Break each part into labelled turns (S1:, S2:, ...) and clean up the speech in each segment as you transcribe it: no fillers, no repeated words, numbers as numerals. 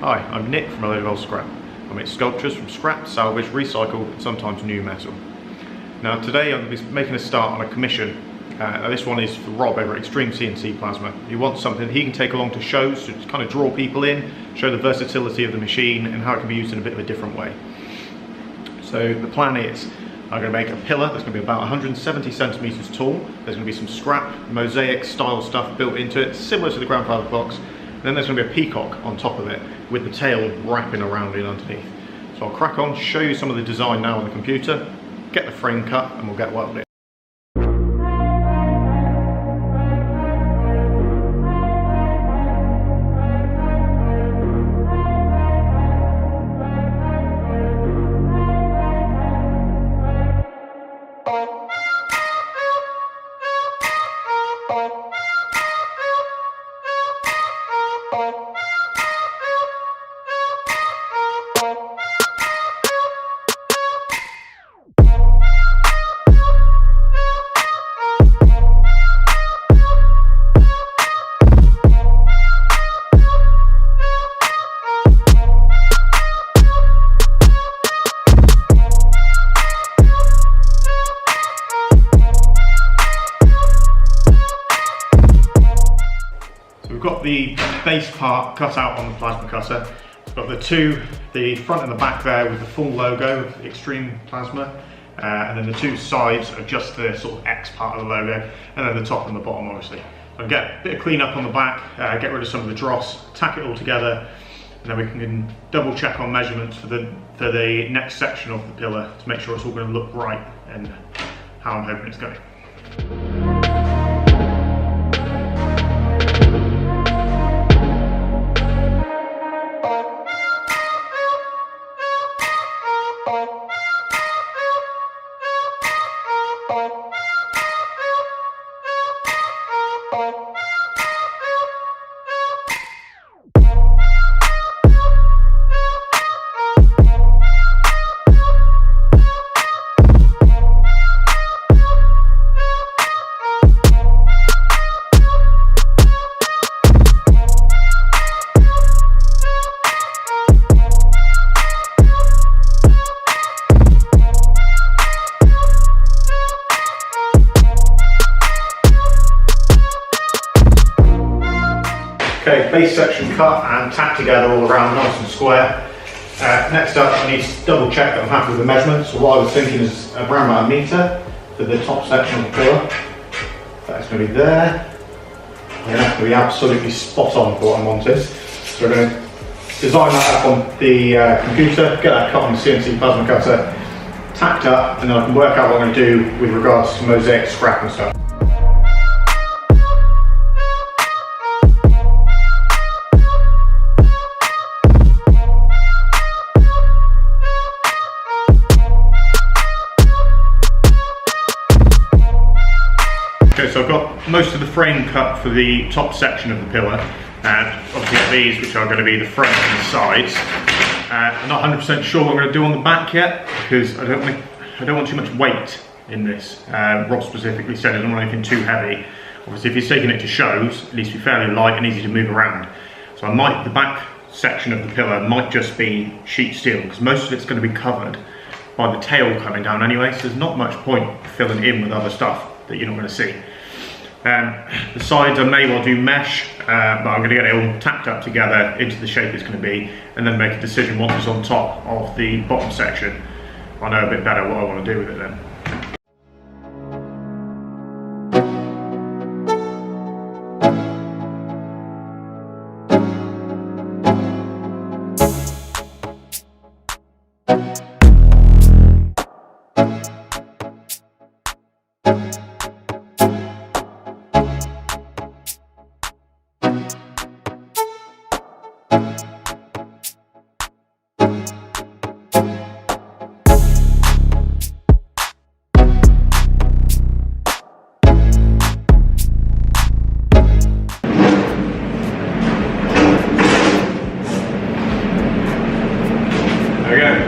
S1: Hi, I'm Nick from ALoadOfOldScrap. I make sculptures from scrap, salvage, recycled and sometimes new metal. Now today I'm going to be making a start on a commission. This one is for Rob over at Xtreme CNC Plasma. He wants something he can take along to shows to kind of draw people in, show the versatility of the machine and how it can be used in a bit of a different way. So the plan is, I'm going to make a pillar that's going to be about 170 centimeters tall. There's going to be some scrap, mosaic style stuff built into it, similar to the grandfather box. Then there's going to be a peacock on top of it with the tail wrapping around it underneath. So I'll crack on, show you some of the design now on the computer, get the frame cut and we'll get welded. We've got the base part cut out on the plasma cutter. We've got the front and the back there with the full logo of Xtreme Plasma, and then the two sides are just the sort of X part of the logo, and then the top and the bottom obviously. So I'll get a bit of clean up on the back, get rid of some of the dross, tack it all together, and then we can double check on measurements for the next section of the pillar to make sure it's all going to look right and how I'm hoping it's going. Okay, base section cut and tacked together all around nice and square. Next up I need to double check that I'm happy with the measurements. So what I was thinking is around about 1 metre for the top section of the pillar. That's going to be there. And that's going to be absolutely spot on for what I wanted. So we're going to design that up on the computer, get that cut on the CNC plasma cutter, tacked up, and then I can work out what I'm going to do with regards to mosaic scrap and stuff. Okay, so I've got most of the frame cut for the top section of the pillar, and obviously got these which are going to be the front and the sides. I'm not 100% sure what I'm going to do on the back yet because I don't want too much weight in this. Rob specifically said I don't want anything too heavy. Obviously if he's taking it to shows, it needs to be fairly light and easy to move around. So the back section of the pillar might just be sheet steel because most of it's going to be covered by the tail coming down anyway, so there's not much point filling in with other stuff that you're not going to see. The sides I may well do mesh, but I'm going to get it all tacked up together into the shape it's going to be and then make a decision once it's on top of the bottom section. I know a bit better what I want to do with it then.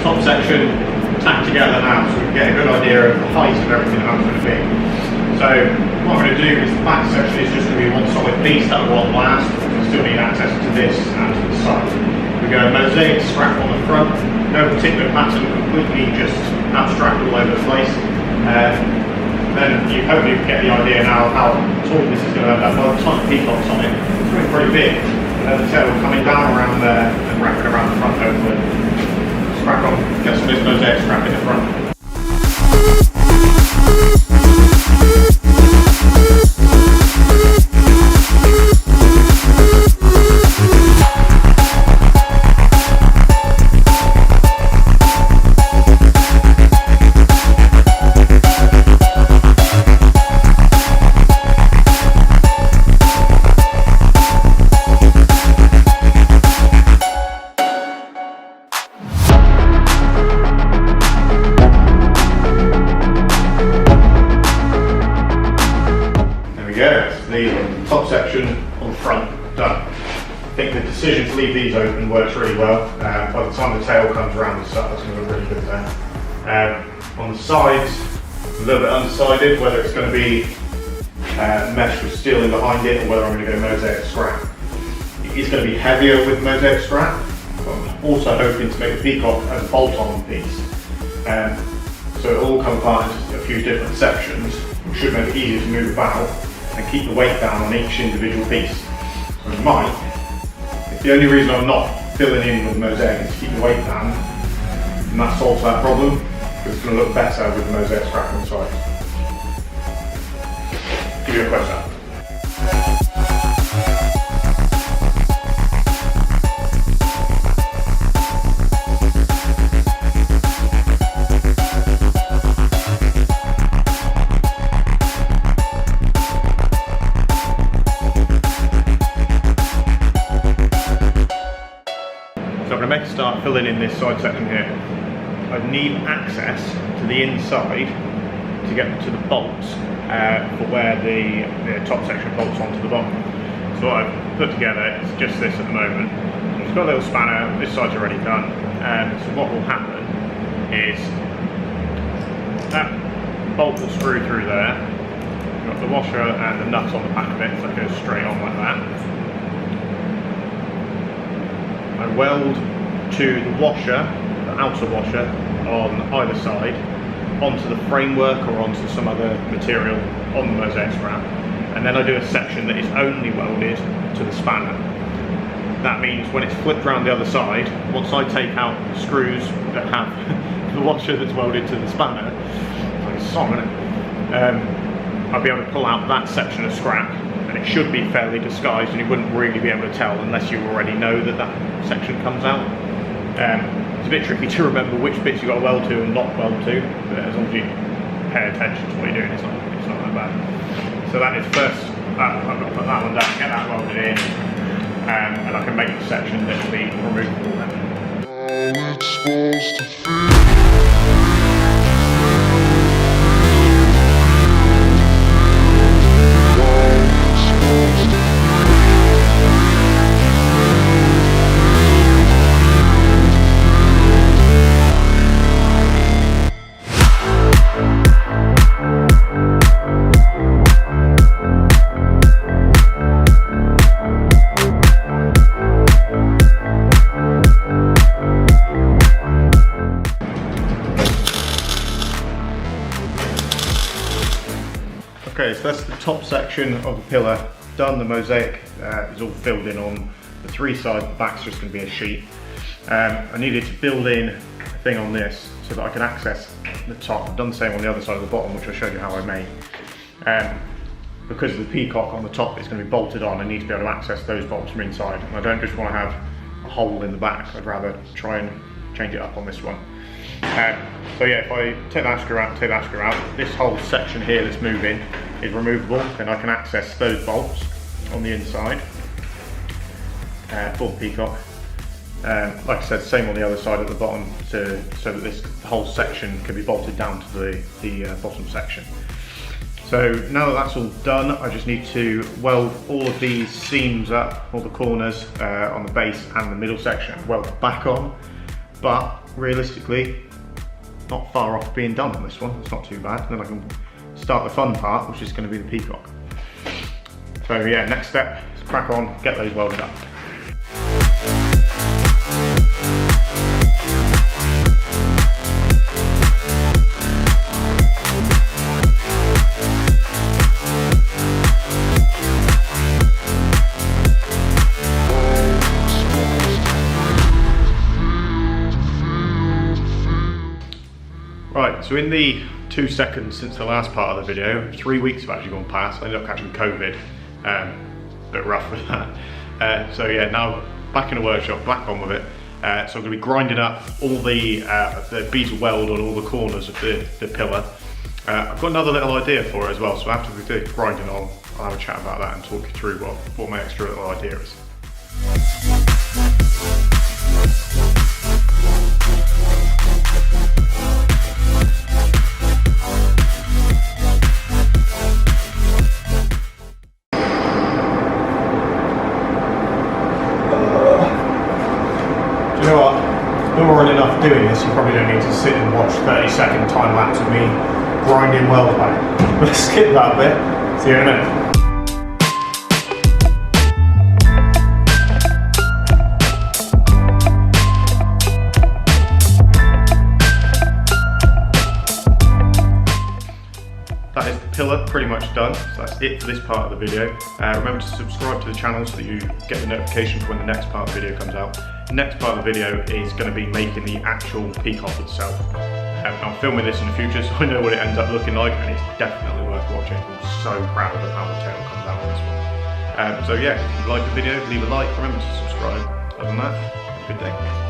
S1: top section tacked together now, so we can get a good idea of the height of everything that's going to be. So what I'm going to do is the back section is just going to be one solid piece that I want last. We still need access to this and to the side. We've we go, mosaic scrap on the front, no particular pattern, completely just abstract all over the place. Then you hopefully get the idea now how tall this is going to end up. Well, the top peacocks on it, it's really pretty big. And the tail coming down around there and wrapping around the front hopefully. Let's crack on, get some of this mosaic scrap in the front. The top section on the front done. I think the decision to leave these open works really well. By the time the tail comes around and stuff, that's going to look really good there. On the sides, a little bit undecided whether it's going to be mesh with steel in behind it or whether I'm going to go mosaic scrap. It is going to be heavier with mosaic scrap, but I'm also hoping to make the Peacock as a bolt-on piece. So it'll all come apart into a few different sections, which should make it easier to move about and keep the weight down on each individual piece. So it might, if the only reason I'm not filling in with mosaic is to keep the weight down, and that solves that problem, because it's going to look better with the mosaic scrap on the side. Give you a close up. So I'm going to start filling in this side section here. I need access to the inside to get to the bolts for where the top section bolts onto the bottom. So what I've put together is just this at the moment. It's got a little spanner, this side's already done. So what will happen is that bolt will screw through there. You've got the washer and the nuts on the back of it, so it goes straight on like that. I weld to the washer, the outer washer, on either side, onto the framework or onto some other material on the mosaic scrap. And then I do a section that is only welded to the spanner. That means when it's flipped around the other side, once I take out the screws that have the washer that's welded to the spanner, it's like a song, isn't it? I'll be able to pull out that section of scrap, and it should be fairly disguised and you wouldn't really be able to tell unless you already know that that section comes out. It's a bit tricky to remember which bits you've got to weld to and not weld to, but as long as you pay attention to what you're doing, it's not that bad. So that is first, I've got to put that one down, get that welded in, and I can make the section that will be removable then. How it's supposed to feel. Okay, so that's the top section of the pillar done. The mosaic is all filled in on the three sides. The back's just going to be a sheet. I needed to build in a thing on this so that I can access the top. I've done the same on the other side of the bottom, which I showed you how I made. Because the Peacock on the top is going to be bolted on, I need to be able to access those bolts from inside. And I don't just want to have a hole in the back. I'd rather try and change it up on this one. So yeah, if I take that screw out, take that screw out, this whole section here that's moving is removable, then I can access those bolts on the inside for the Peacock. Like I said, same on the other side at the bottom, so that this whole section can be bolted down to the bottom section. So now that that's all done, I just need to weld all of these seams up, all the corners on the base and the middle section, weld back on, but realistically, not far off being done on this one. It's not too bad. Then I can start the fun part, which is going to be the Peacock. So yeah, next step is crack on, get those welded up. so in the 2 seconds since the last part of the video, 3 weeks have actually gone past. I ended up catching COVID, a bit rough with that. So yeah, now back in the workshop, back on with it. So I'm going to be grinding up all the beads of weld on all the corners of the pillar. I've got another little idea for it as well, so after we do grinding on, I'll have a chat about that and talk you through what my extra little idea is. You know what, boring enough doing this, you probably don't need to sit and watch 30-second time lapse of me grinding weld back. But let's skip that bit, see you in a minute. That is the pillar pretty much done, so that's it for this part of the video. Remember to subscribe to the channel so that you get the notification for when the next part of the video comes out. The next part of the video is going to be making the actual Peacock itself. I'm filming this in the future, so I know what it ends up looking like, and it's definitely worth watching. I'm so proud of how the tail comes out on this one. So yeah, if you like the video, leave a like, remember to subscribe. Other than that, have a good day.